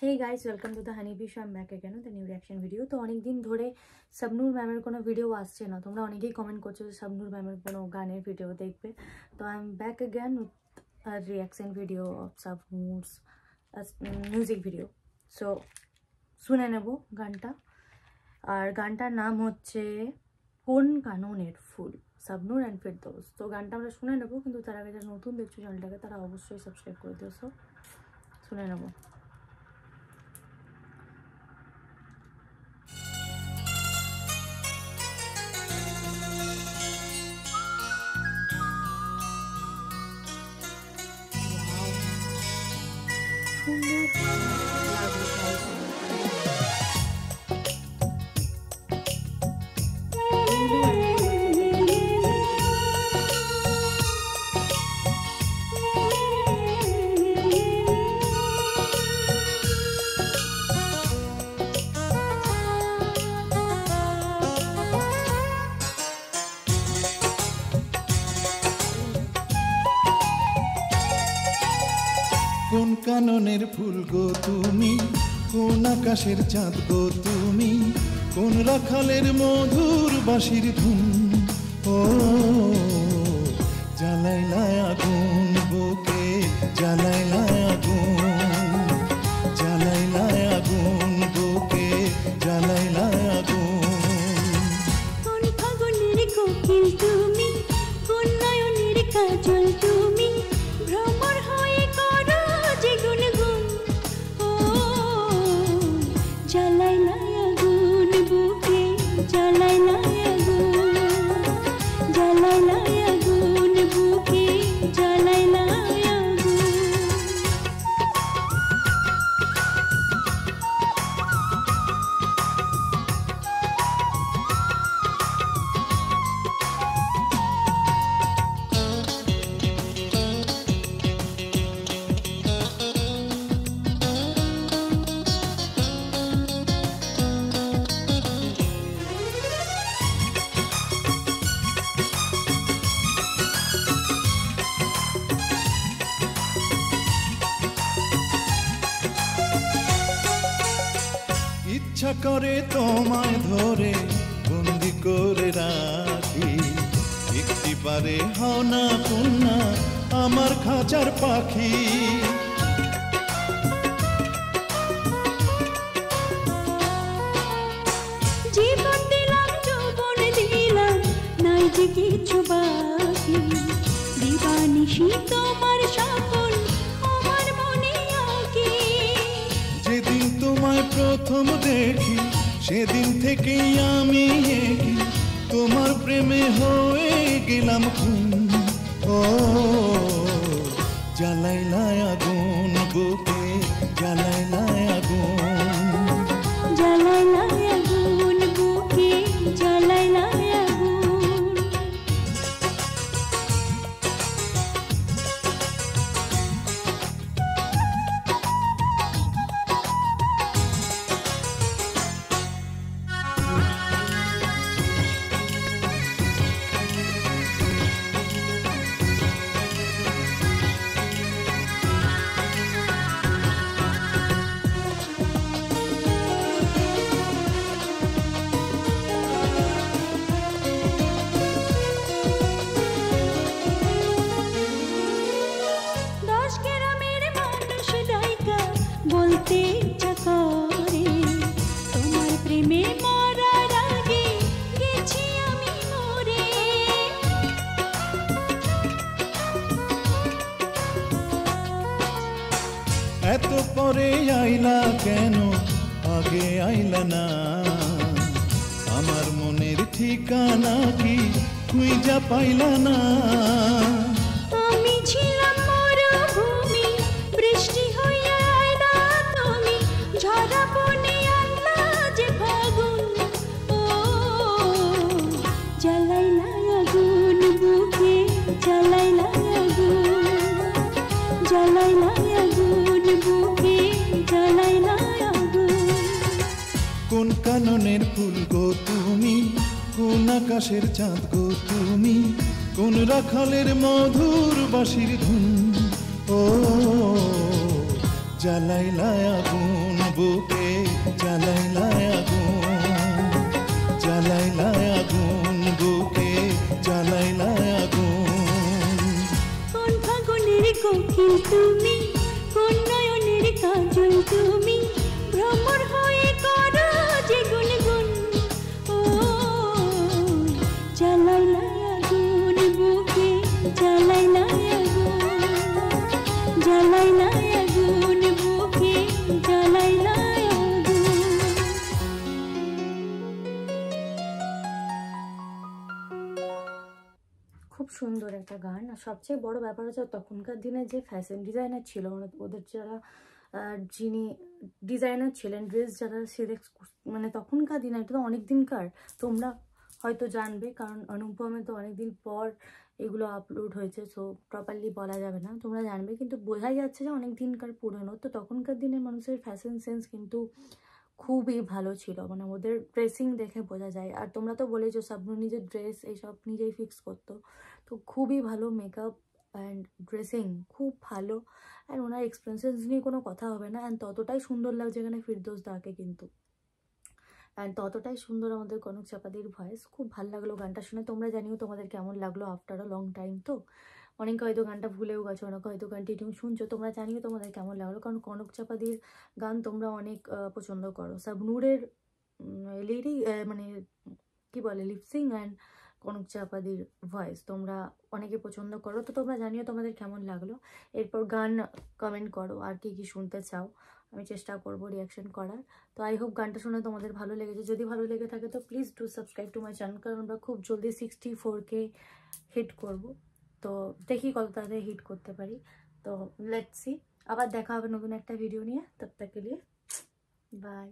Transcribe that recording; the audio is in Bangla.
Hey guys, welcome to the Honeybee Show. I'm back again with a new reaction video. তো অনেক দিন ধরে শাবনূর ম্যামের কোনো ভিডিও আসছে না। তোমরা অনেকেই কমেন্ট করছো যে শাবনূর ম্যামের কোনো গানের ভিডিও দেখবে। তো I am back again with a reaction video of শাবনূর's music video. So শুনে নেব গানটা। আর গানটার নাম হচ্ছে কোন কাননের ফুল, শাবনূর অ্যান্ড ফেরদৌস। তো গানটা আমরা শুনে নেব, কিন্তু তার আগে যারা নতুন দেখছো চ্যানেলটাকে তারা অবশ্যই সাবস্ক্রাইব করে দিও। সো শুনে নেব। কোন কাননের ফুল গো তুমি, কোন আকাশের চাঁদ গো তুমি, কোন রাখালের মধুর বাঁশির ধুন। ও জ্বালাইলা আগুন বুকে, জ্বালাইলা আগুন, জ্বালাইলা আগুন বুকে, জ্বালাইলা আগুন। কোন ফাগুনের কোকিল তুমি, কোন নয়নের কাজল তুমি, ভ্রমর হয়ে করো যে গুনগুন। ও জ্বালাইলা আগুন বুকে, জ্বালাইলা আগুন, জ্বালাইলা আগুন বুকে, জ্বালাইলা আগুন। ইচ্ছা করে তোমায় ধরে বন্দি করে রাখি, একটি পারে হও না কন্যা আমার খাঁচার পাখি। জীবন দিলাম, যৌবন দিলাম, নাই যে কিছু বাকি। দিবানিশি তোমার স্বপন আমার মনে আঁকি। যেদিন তোমায় প্রথম দেখি সেদিন থেকেই আমি একি, তোমার প্রেমে হয়ে গেলাম খুন। ও জ্বালাইলা আগুন বুকে, জ্বালাইলা আগুন, জ্বালাইলা আগুন বুকে, জ্বালাইলা আগুন। বলতে ইচ্ছা করে তোমার প্রেমে মরার আগে গেছি আমি মরে। এত পরে আইলা কেন, আগে আইলা না? আমার মনের ঠিকানা কি খুঁজা পাইলা না? আমি ছিলাম মরুভূমি, বৃষ্টি হইয়া আইলা তুমি, ঝরা বনে আনলা যে ফাগুন। ও জ্বালাইলা আগুন বুকে, জ্বালাইলা আগুন, জ্বালাইলা আগুন বুকে, জ্বালাইলা আগুন। কোন কাননের ফুল গো তুমি, কোন আকাশের চাঁদ গো তুমি, কোন রাখালের মধুর বাঁশির ধুন। ও জ্বালাইলা আগুন বুকে, জ্বালাইলা আগুন, জ্বালাইলা আগুন বুকে, জ্বালাইলা আগুন। কোন ফাগুনের কোকিল তুমি, কোন নয়নের কাজল তুমি, ভ্রমর হয়ে করো যে গুনগুন। ও জ্বালাইলা আগুন বুকে, জ্বালাইলা আগুন, জ্বালাইলা আগুন বুকে, জ্বালাইলা আগুন। খুব সুন্দর একটা গান। আর সবচেয়ে বড় ব্যাপার হচ্ছে তখনকার দিনে যে ফ্যাশন ডিজাইনার ছিল, মানে ওদের যারা যিনি ডিজাইনার ছিলেন, ড্রেস যারা সিলেক্ট, মানে তখনকার দিনে, এটা তো অনেক দিনকার, তোমরা হয়তো জানবে কারণ অনুপমে তো অনেকদিন পর এগুলো আপলোড হয়েছে, সো প্রপারলি বলা যাবে না, তোমরা জানবে। কিন্তু বোঝাই যাচ্ছে যে অনেক দিনকার পুরনো। তো তখনকার দিনের মানুষের ফ্যাশন সেন্স কিন্তু খুবই ভালো ছিল, মানে ওদের ড্রেসিং দেখে বোঝা যায়। আর তোমরা তো বলেছো শাবনূর নিজের ড্রেস এইসব নিজেই ফিক্স করতো, তো খুবই ভালো মেকআপ অ্যান্ড ড্রেসিং খুব ভালো। অ্যান্ড ওনার এক্সপেরিয়েন্স নিয়ে কোনো কথা হবে না। অ্যান্ড ততটাই সুন্দর লাগছে এখানে ফিরদৌস দাকে কিন্তু, অ্যান্ড ততটাই সুন্দর আমাদের কনক চাপাদির ভয়েস। খুব ভালো লাগলো গানটা শুনে। তোমরা জানিও তোমাদের কেমন লাগলো আফটার আ লং টাইম। তো অনেকে হয়তো গানটা ভুলেও গেছো, অনেকে হয়তো কন্টিনিউ শুনছো, তোমরা জানিও তোমাদের কেমন লাগলো, কারণ কনক চাপাদির গান তোমরা অনেক পছন্দ করো। শাবনূরের লিরিক মানে কি বলে লিপসিং অ্যান্ড কনক চাপাদির ভয়েস তোমরা অনেকে পছন্দ করো। তো তোমরা জানিও তোমাদের কেমন লাগলো। এরপর গান কমেন্ট করো আর কি কি শুনতে চাও, আমি চেষ্টা করবো রিয়াকশন করার। তো আই হোপ গানটা শুনে তোমাদের ভালো লেগেছে। যদি ভালো লেগে থাকে তো please do subscribe to my channel, কারণ আমরা খুব জলদি 64K হিট করব। তো দেখি কত তাড়াতাড়ি হিট করতে পারি। তো লেটস সি। আবার দেখা হবে নতুন একটা ভিডিও নিয়ে। তব তক কে লিয়ে বাই।